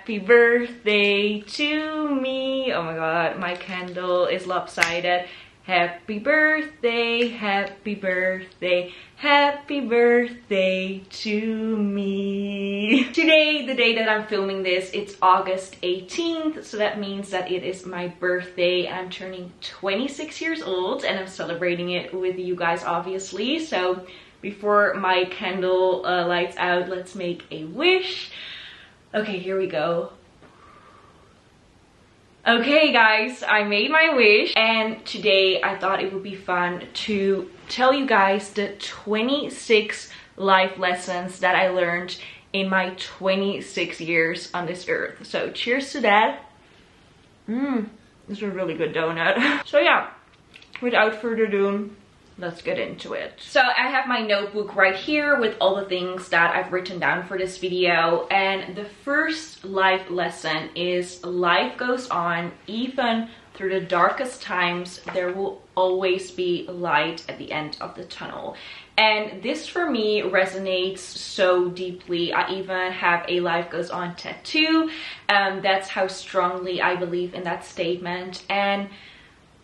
Happy birthday to me. Oh my god, my candle is lopsided. Happy birthday, happy birthday, happy birthday to me. Today, the day that I'm filming this, it's August 18th, so that means that it is my birthday. I'm turning 26 years old and I'm celebrating it with you guys, obviously. So before my candle lights out, let's make a wish. Okay, here we go. Okay guys, I made my wish, and today I thought it would be fun to tell you guys the 26 life lessons that I learned in my 26 years on this earth. So cheers to that. This is a really good donut. So yeah, without further ado, let's get into it. So I have my notebook right here with all the things that I've written down for this video, and the first life lesson is life goes on. Even through the darkest times, there will always be light at the end of the tunnel. And this for me resonates so deeply. I even have a life goes on tattoo. That's how strongly I believe in that statement. And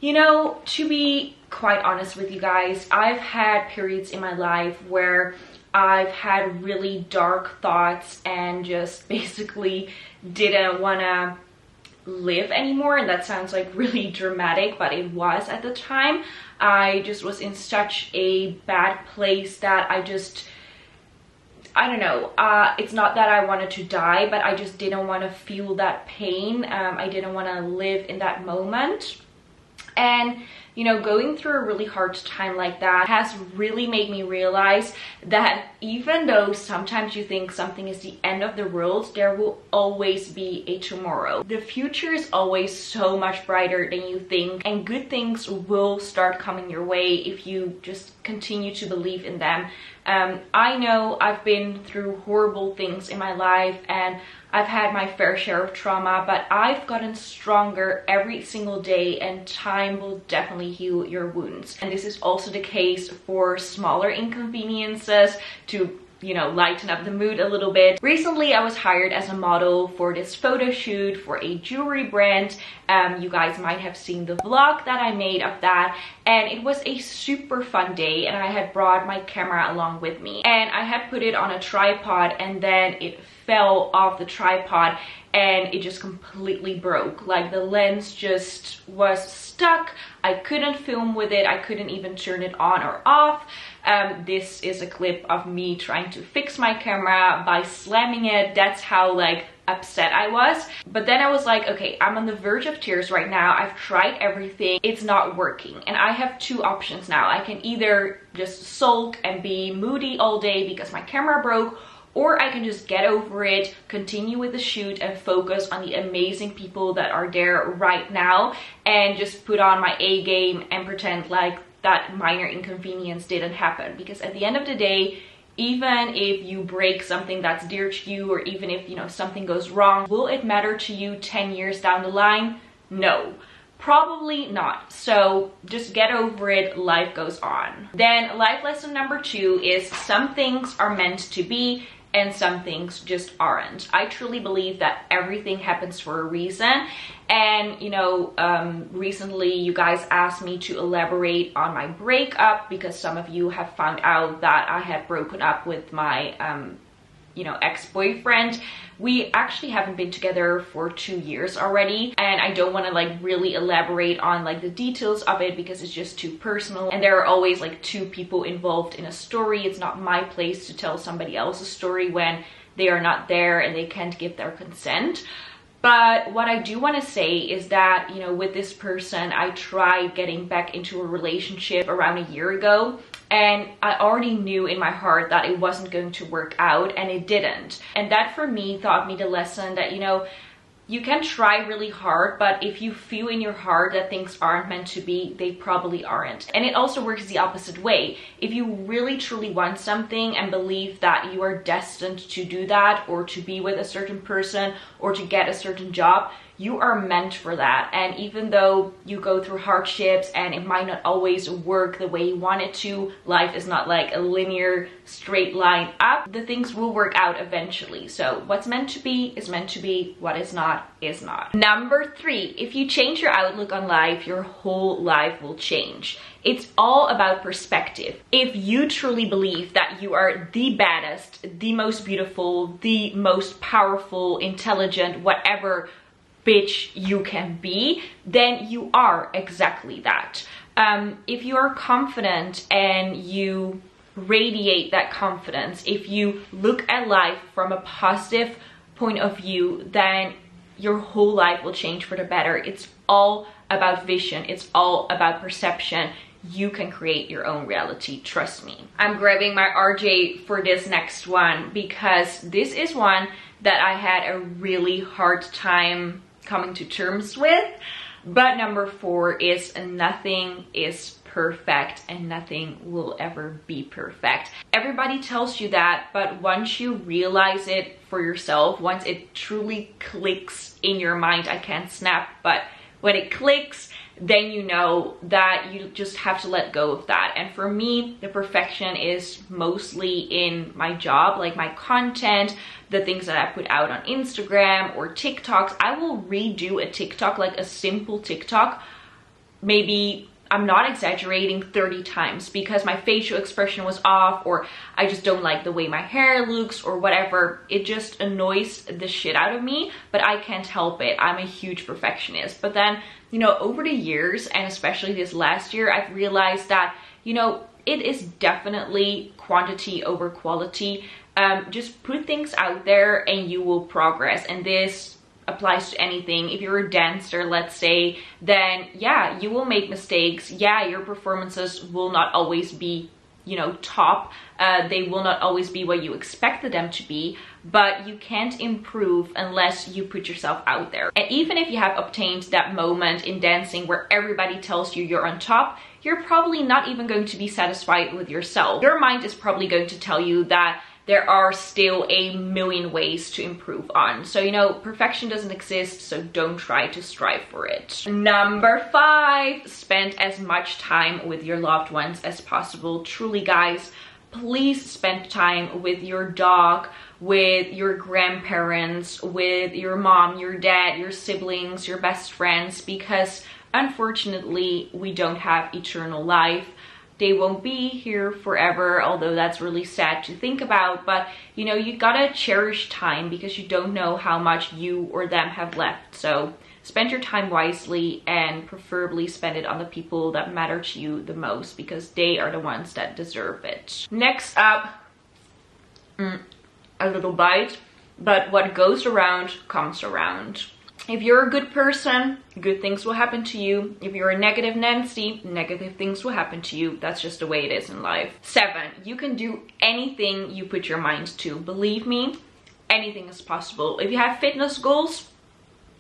you know, to be quite honest with you guys, I've had periods in my life where I've had really dark thoughts and just basically didn't want to live anymore. And that sounds like really dramatic, but it was at the time. I just was in such a bad place that I don't know, it's not that I wanted to die, but I just didn't want to feel that pain. I didn't want to live in that moment. And you know, going through a really hard time like that has really made me realize that even though sometimes you think something is the end of the world, there will always be a tomorrow. The future is always so much brighter than you think, and good things will start coming your way if you just continue to believe in them. I know I've been through horrible things in my life and I've had my fair share of trauma, but I've gotten stronger every single day, and time will definitely heal your wounds. And this is also the case for smaller inconveniences to, you know, lighten up the mood a little bit. Recently, I was hired as a model for this photo shoot for a jewelry brand. You guys might have seen the vlog that I made of that, and it was a super fun day, and I had brought my camera along with me, and I had put it on a tripod, and then it fell off the tripod and it just completely broke. Like the lens just was stuck. I couldn't film with it. I couldn't even turn it on or off. This is a clip of me trying to fix my camera by slamming it. That's how like upset I was. But then I was like, okay, I'm on the verge of tears right now. I've tried everything. It's not working. And I have two options now. I can either just sulk and be moody all day because my camera broke, or I can just get over it, continue with the shoot, and focus on the amazing people that are there right now, and just put on my A game and pretend like that minor inconvenience didn't happen. Because at the end of the day, even if you break something that's dear to you, or even if, you know, something goes wrong, will it matter to you 10 years down the line? No. Probably not. So just get over it, life goes on. Then life lesson number 2 is some things are meant to be and some things just aren't. I truly believe that everything happens for a reason. And you know, recently you guys asked me to elaborate on my breakup because some of you have found out that I had broken up with my you know, ex-boyfriend. We actually haven't been together for 2 years already, and I don't want to like really elaborate on like the details of it because it's just too personal, and there are always like two people involved in a story. It's not my place to tell somebody else's story when they are not there and they can't give their consent. But what I do want to say is that, you know, with this person, I tried getting back into a relationship around a year ago, and I already knew in my heart that it wasn't going to work out, and it didn't. And that for me taught me the lesson that, you know, you can try really hard, but if you feel in your heart that things aren't meant to be, they probably aren't. And it also works the opposite way. If you really truly want something and believe that you are destined to do that, or to be with a certain person, or to get a certain job, you are meant for that. And even though you go through hardships and it might not always work the way you want it to, life is not like a linear straight line up. The things will work out eventually. So what's meant to be is meant to be, what is not is not. Number 3, if you change your outlook on life, your whole life will change. It's all about perspective. If you truly believe that you are the baddest, the most beautiful, the most powerful, intelligent, whatever bitch you can be, then you are exactly that. If you are confident and you radiate that confidence, if you look at life from a positive point of view, then your whole life will change for the better. It's all about vision. It's all about perception. You can create your own reality, trust me. I'm grabbing my RJ for this next one because this is one that I had a really hard time coming to terms with. But number 4 is nothing is perfect and nothing will ever be perfect. Everybody tells you that, but once you realize it for yourself, once it truly clicks in your mind, I can't snap, but when it clicks, then you know that you just have to let go of that. And for me, the perfection is mostly in my job, like my content, the things that I put out on Instagram or TikToks. I will redo a TikTok, like a simple TikTok, maybe, I'm not exaggerating, 30 times because my facial expression was off, or I just don't like the way my hair looks or whatever. It just annoys the shit out of me, but I can't help it. I'm a huge perfectionist. But then, you know, over the years, and especially this last year, I've realized that, you know, it is definitely quantity over quality. Just put things out there and you will progress. And this applies to anything. If you're a dancer, let's say, then yeah, you will make mistakes. Yeah, your performances will not always be, you know, top. They will not always be what you expected them to be, but you can't improve unless you put yourself out there. And even if you have obtained that moment in dancing where everybody tells you you're on top, you're probably not even going to be satisfied with yourself. Your mind is probably going to tell you that there are still a million ways to improve on. So, you know, perfection doesn't exist, so don't try to strive for it. Number 5, spend as much time with your loved ones as possible. Truly, guys, please spend time with your dog, with your grandparents, with your mom, your dad, your siblings, your best friends, because unfortunately, we don't have eternal life. They won't be here forever, although that's really sad to think about. But, you know, you gotta cherish time because you don't know how much you or them have left. So spend your time wisely and preferably spend it on the people that matter to you the most because they are the ones that deserve it. Next up, a little bite, but what goes around comes around. If you're a good person, good things will happen to you. If you're a negative Nancy, negative things will happen to you. That's just the way it is in life. 7, you can do anything you put your mind to. Believe me, anything is possible. If you have fitness goals,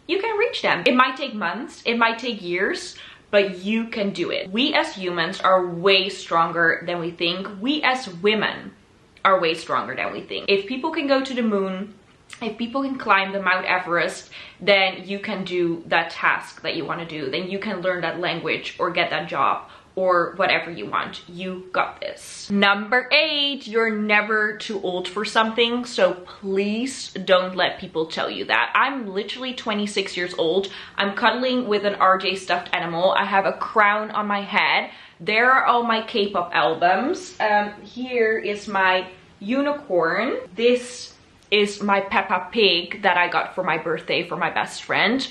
you can reach them. It might take months, it might take years, but you can do it. We as humans are way stronger than we think. We as women are way stronger than we think. If people can go to the moon, if people can climb the Mount Everest, then you can do that task that you want to do. Then you can learn that language or get that job or whatever you want. You got this. Number 8, you're never too old for something. So please don't let people tell you that. I'm literally 26 years old. I'm cuddling with an RJ stuffed animal. I have a crown on my head. There are all my K-pop albums. Here is my unicorn. This is my Peppa Pig that I got for my birthday for my best friend.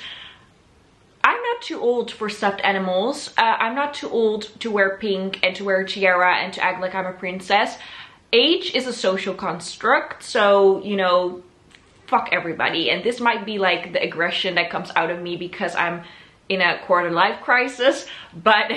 I'm not too old for stuffed animals. I'm not too old to wear pink and to wear a tiara and to act like I'm a princess. Age is a social construct, so, you know, fuck everybody. And this might be like the aggression that comes out of me because I'm in a quarter life crisis, but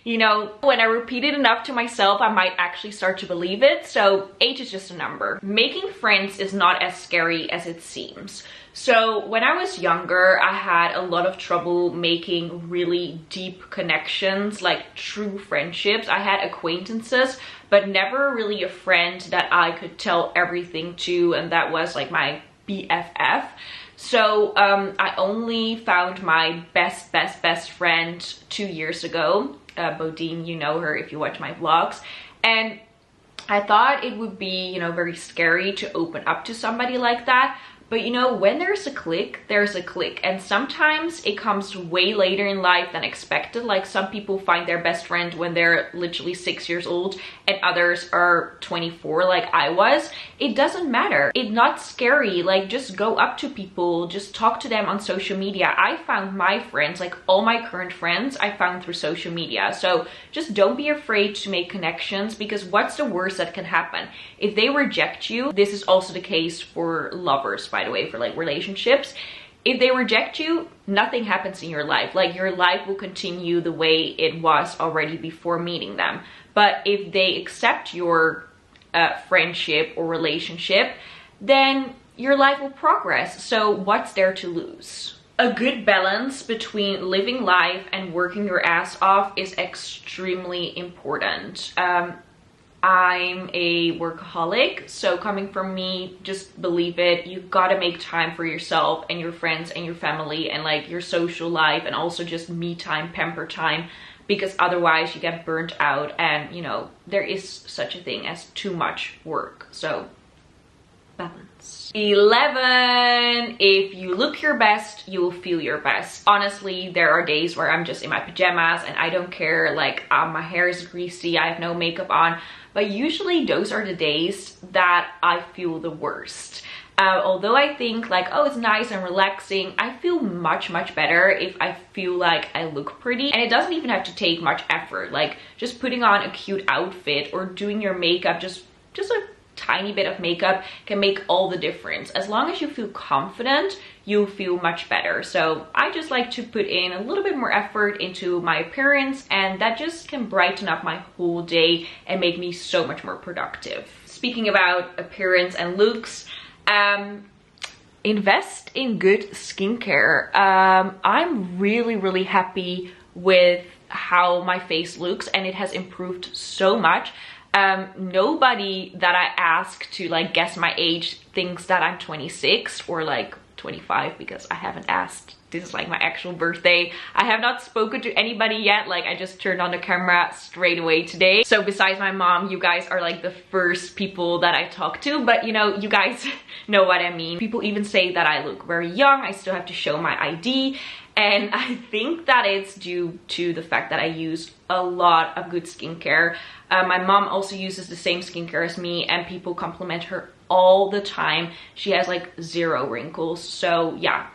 you know, when I repeat it enough to myself, I might actually start to believe it. So age is just a number. Making friends is not as scary as it seems. So when I was younger, I had a lot of trouble making really deep connections, like true friendships. I had acquaintances, but never really a friend that I could tell everything to, and that was like my BFF. So I only found my best friend 2 years ago. Bodine, you know her if you watch my vlogs. And I thought it would be, you know, very scary to open up to somebody like that. But you know, when there's a click, there's a click. And sometimes it comes way later in life than expected. Like some people find their best friend when they're literally 6 years old and others are 24 like I was. It doesn't matter. It's not scary. Like just go up to people, just talk to them on social media. I found my friends, like all my current friends, I found through social media. So just don't be afraid to make connections, because what's the worst that can happen? If they reject you, this is also the case for lovers, by the way, for like relationships. If they reject you, nothing happens in your life. Like your life will continue the way it was already before meeting them. But if they accept your friendship or relationship, then your life will progress. So what's there to lose? A good balance between living life and working your ass off is extremely important. I'm a workaholic, so coming from me, just believe it, you've got to make time for yourself and your friends and your family and like your social life, and also just me time, pamper time, because otherwise you get burnt out. And you know, there is such a thing as too much work. So balance. 11, if you look your best, you will feel your best. Honestly, there are days where I'm just in my pajamas and I don't care, like my hair is greasy, I have no makeup on, but usually those are the days that I feel the worst. Although I think like, oh, it's nice and relaxing, I feel much better if I feel like I look pretty. And it doesn't even have to take much effort, like just putting on a cute outfit or doing your makeup, just a tiny bit of makeup can make all the difference. As long as you feel confident, you'll feel much better. So I just like to put in a little bit more effort into my appearance, and that just can brighten up my whole day and make me so much more productive. Speaking about appearance and looks, invest in good skincare. I'm really happy with how my face looks, and it has improved so much. Nobody that I ask to like guess my age thinks that I'm 26 or like 25, because I haven't asked. This is like my actual birthday. I have not spoken to anybody yet. Like I just turned on the camera straight away today. So besides my mom, you guys are like the first people that I talk to, but you know, you guys know what I mean. People even say that I look very young. I still have to show my ID. And I think that it's due to the fact that I use a lot of good skincare. My mom also uses the same skincare as me, and people compliment her all the time. She has like 0 wrinkles. So yeah,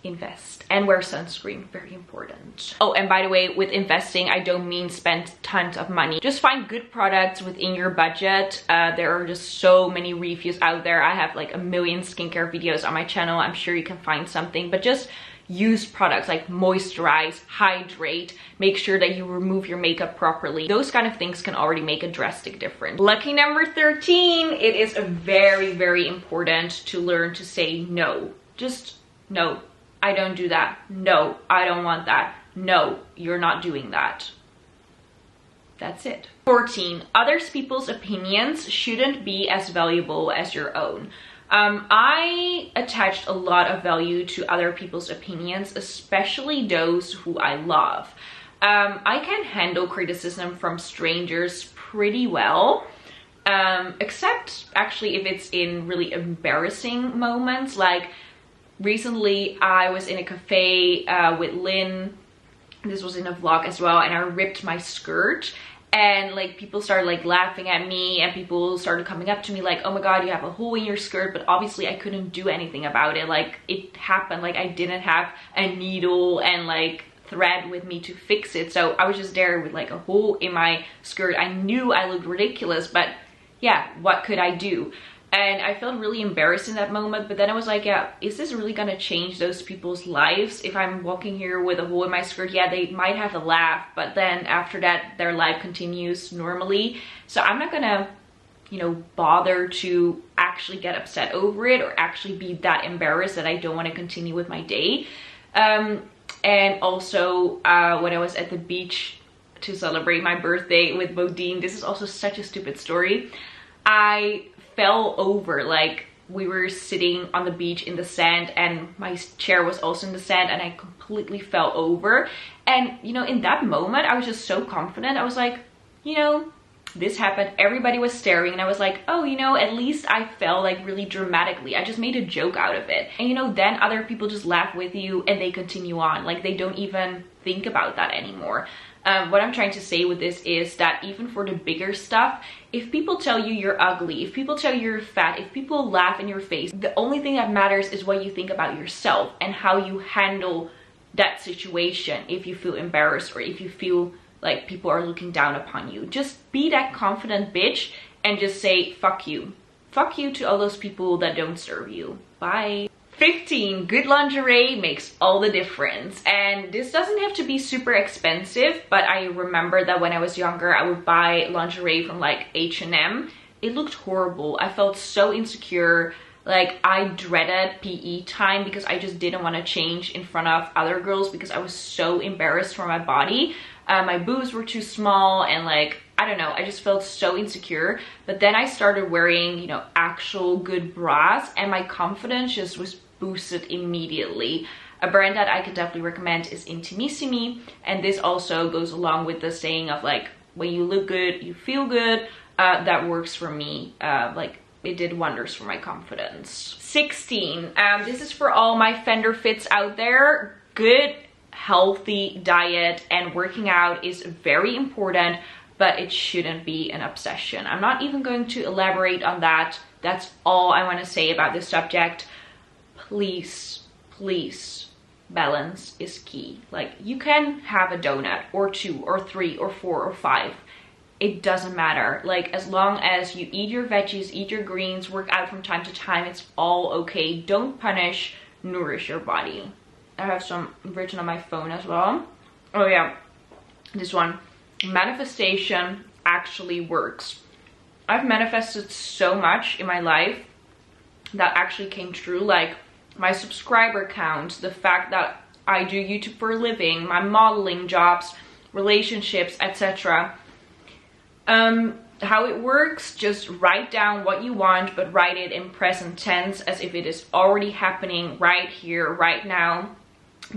invest and wear sunscreen, very important. Oh, and by the way, with investing, I don't mean spend tons of money. Just find good products within your budget. There are just so many reviews out there. I have like a million skincare videos on my channel. I'm sure you can find something, but just use products like moisturize, hydrate, make sure that you remove your makeup properly. Those kind of things can already make a drastic difference. Lucky number 13, it is very important to learn to say no. Just no, I don't do that. No, I don't want that. No, you're not doing that. That's it. 14, other people's opinions shouldn't be as valuable as your own. I attached a lot of value to other people's opinions, especially those who I love. I can handle criticism from strangers pretty well, except actually if it's in really embarrassing moments. Like recently I was in a cafe with Lynn. This was in a vlog as well, and I ripped my skirt. And like people started like laughing at me, and people started coming up to me like, oh my god, you have a hole in your skirt. But obviously I couldn't do anything about it. Like it happened. Like I didn't have a needle and like thread with me to fix it. So I was just there with like a hole in my skirt. I knew I looked ridiculous, but yeah, what could I do? And I felt really embarrassed in that moment. But then I was like, yeah, is this really gonna change those people's lives? If I'm walking here with a hole in my skirt, yeah, they might have a laugh, but then after that, their life continues normally. So I'm not gonna, you know, bother to actually get upset over it or actually be that embarrassed that I don't want to continue with my day. And also, when I was at the beach to celebrate my birthday with Bodine, this is also such a stupid story. I fell over like we were sitting on the beach in the sand, and my chair was also in the sand, and I completely fell over. And you know, in that moment I was just so confident. I was like, you know, this happened, everybody was staring, and I was like, oh, you know, at least I fell like really dramatically. I just made a joke out of it. And you know, then other people just laugh with you and they continue on, like they don't even think about that anymore. What I'm trying to say with this is that even for the bigger stuff, if people tell you you're ugly, if people tell you you're fat, if people laugh in your face, the only thing that matters is what you think about yourself and how you handle that situation. If you feel embarrassed or if you feel like people are looking down upon you, just be that confident bitch and just say fuck you. Fuck you to all those people that don't serve you. Bye. 15, good lingerie makes all the difference. And this doesn't have to be super expensive, but I remember that when I was younger, I would buy lingerie from like H&M. It looked horrible. I felt so insecure. Like I dreaded PE time because I just didn't want to change in front of other girls because I was so embarrassed for my body. My boobs were too small, and like, I don't know, I just felt so insecure. But then I started wearing, you know, actual good bras, and my confidence just was boosted immediately. A brand that I could definitely recommend is Intimissimi, and this also goes along with the saying of like, when you look good, you feel good. That works for me. Like, it did wonders for my confidence. 16, this is for all my fender fits out there. Good healthy diet and working out is very important, but it shouldn't be an obsession. I'm not even going to elaborate on that. That's all I want to say about this subject. Please, please, balance is key. Like, you can have a donut or 2 or 3 or 4 or 5. It doesn't matter. Like, as long as you eat your veggies, eat your greens, work out from time to time, it's all okay. Don't punish, nourish your body. I have some written on my phone as well. Oh yeah, this one. Manifestation actually works. I've manifested so much in my life that actually came true. Like my subscriber count, the fact that I do YouTube for a living, my modeling jobs, relationships, etc. How it works, just write down what you want, but write it in present tense as if it is already happening right here, right now.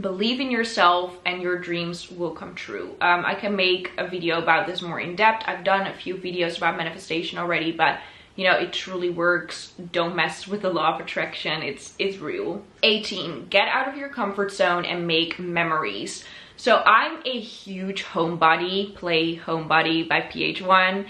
Believe in yourself and your dreams will come true. I can make a video about this more in depth. I've done a few videos about manifestation already, but you know, it truly works. Don't mess with the law of attraction. It's real. 18, get out of your comfort zone and make memories. So I'm a huge homebody, play Homebody by PH1.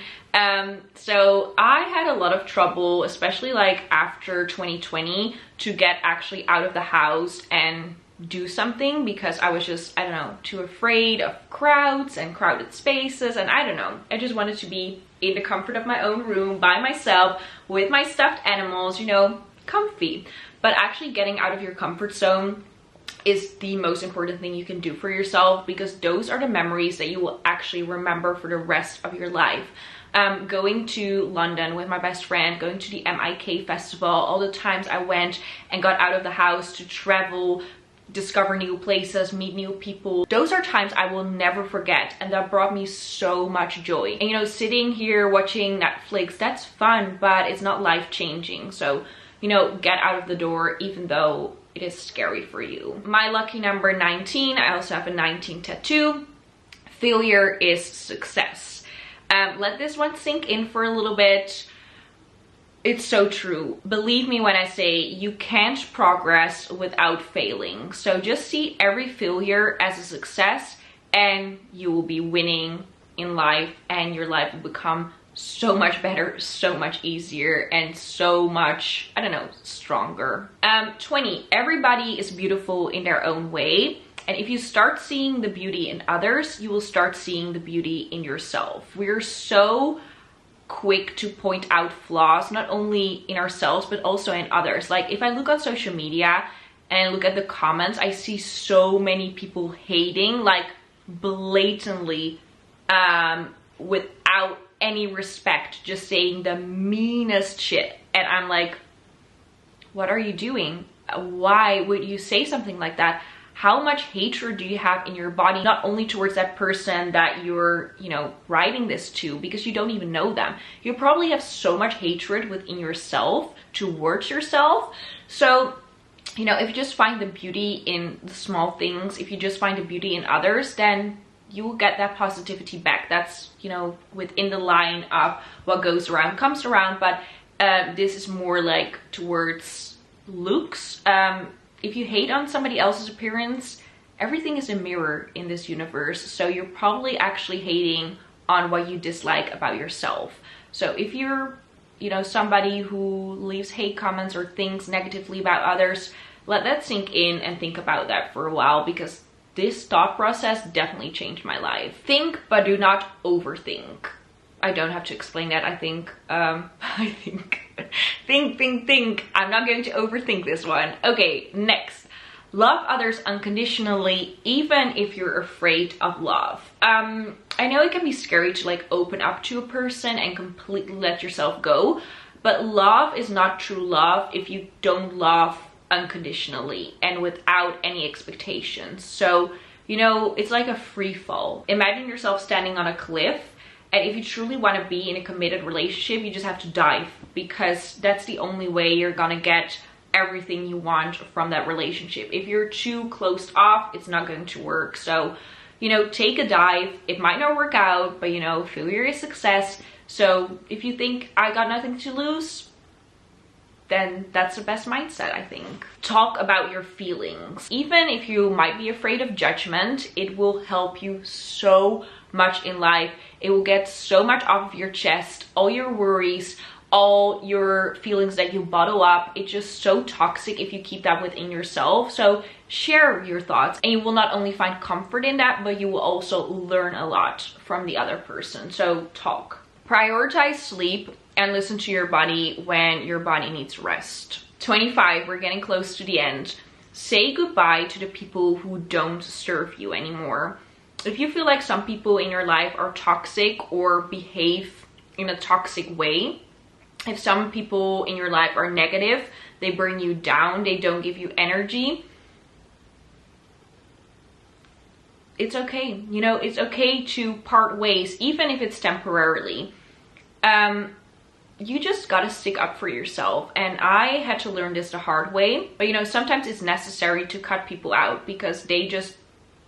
So I had a lot of trouble, especially like after 2020, to get actually out of the house and do something because I was just, I don't know, too afraid of crowds and crowded spaces, and I don't know. I just wanted to be in the comfort of my own room by myself with my stuffed animals, you know, comfy. But actually getting out of your comfort zone is the most important thing you can do for yourself, because those are the memories that you will actually remember for the rest of your life. Going to London with my best friend, going to the MIK festival, all the times I went and got out of the house to travel, discover new places, meet new people. Those are times I will never forget, and that brought me so much joy. And you know, sitting here watching Netflix, that's fun, but it's not life-changing. So, you know, get out of the door even though it is scary for you. My lucky number 19, I also have a 19 tattoo. Failure is success. Let this one sink in for a little bit. It's so true. Believe me when I say you can't progress without failing. So just see every failure as a success, and you will be winning in life, and your life will become so much better, so much easier, and so much, I don't know, stronger. 20, everybody is beautiful in their own way. And if you start seeing the beauty in others, you will start seeing the beauty in yourself. We're so quick to point out flaws, not only in ourselves but also in others. Like if I look on social media and look at the comments, I see so many people hating, like blatantly, without any respect, just saying the meanest shit. And I'm like, what are you doing? Why would you say something like that? how much hatred do you have in your body, not only towards that person that you're, you know, writing this to, because you don't even know them. You probably have so much hatred within yourself towards yourself. So, you know, if you just find the beauty in the small things, if you just find the beauty in others, then you will get that positivity back. That's, you know, within the line of what goes around comes around. But this is more like towards looks. If you hate on somebody else's appearance, everything is a mirror in this universe. So you're probably actually hating on what you dislike about yourself. So if you're, you know, somebody who leaves hate comments or thinks negatively about others, let that sink in and think about that for a while, because this thought process definitely changed my life. Think, but do not overthink. I don't have to explain that. I think, think. I'm not going to overthink this one. Okay, next. Love others unconditionally, even if you're afraid of love. I know it can be scary to like open up to a person and completely let yourself go, but love is not true love if you don't love unconditionally and without any expectations. So, you know, it's like a free fall. Imagine yourself standing on a cliff, and if you truly want to be in a committed relationship, you just have to dive, because that's the only way you're gonna get everything you want from that relationship. If you're too closed off, it's not going to work. So, you know, take a dive. It might not work out, but you know, failure is success. So if you think I got nothing to lose, then that's the best mindset, I think. Talk about your feelings. Even if you might be afraid of judgment, it will help you so much in life. It will get so much off of your chest, all your worries, all your feelings that you bottle up. It's just so toxic if you keep that within yourself. So share your thoughts, and you will not only find comfort in that, but you will also learn a lot from the other person. So talk. Prioritize sleep and listen to your body when your body needs rest. 25, we're getting close to the end. Say goodbye to the people who don't serve you anymore. If you feel like some people in your life are toxic or behave in a toxic way, if some people in your life are negative, they bring you down, they don't give you energy, it's okay. You know, it's okay to part ways, even if it's temporarily. You just gotta stick up for yourself. And I had to learn this the hard way. But you know, sometimes it's necessary to cut people out because they just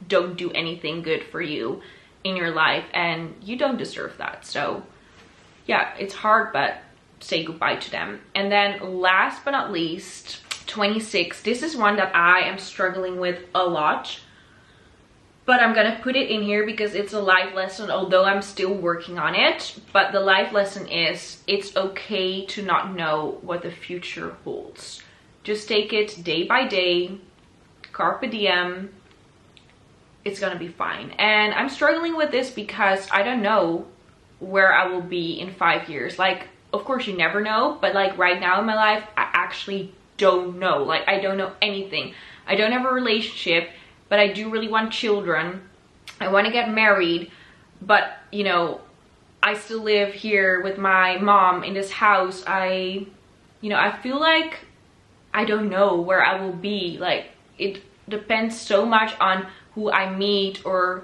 don't do anything good for you in your life, and you don't deserve that. So yeah, it's hard, but say goodbye to them. And then last but not least, 26. This is one that I am struggling with a lot, but I'm gonna put it in here because it's a life lesson, although I'm still working on it. But the life lesson is, it's okay to not know what the future holds. Just take it day by day, carpe diem. It's gonna be fine. And I'm struggling with this because I don't know where I will be in 5 years. Like, of course you never know, but like right now in my life, I actually don't know. Like, I don't know anything. I don't have a relationship, but I do really want children. I want to get married, but you know, I still live here with my mom in this house. I feel like I don't know where I will be. Like, it depends so much on who I meet, or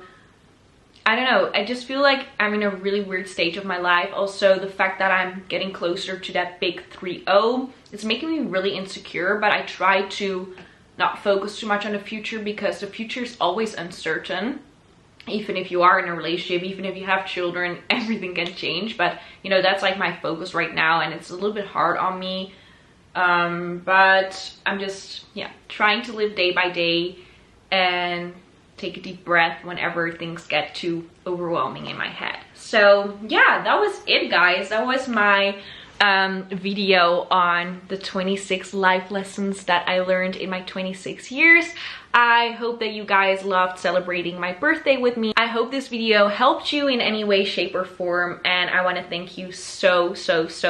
I don't know. I just feel like I'm in a really weird stage of my life. Also, the fact that I'm getting closer to that big 3-0, it's making me really insecure, but I try to not focus too much on the future because the future is always uncertain. Even if you are in a relationship, even if you have children, everything can change. But you know, that's like my focus right now, and it's a little bit hard on me. But I'm just, yeah, trying to live day by day and take a deep breath whenever things get too overwhelming in my head. So yeah, that was it, guys. That was my video on the 26 life lessons that I learned in my 26 years. I hope that you guys loved celebrating my birthday with me. I hope this video helped you in any way, shape, or form, and I want to thank you so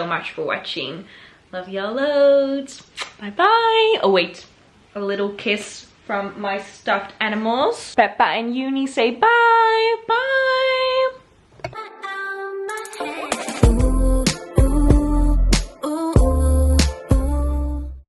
much for watching. Love y'all loads. Bye bye. Oh wait, a little kiss from my stuffed animals. Peppa and Uni say bye. Bye.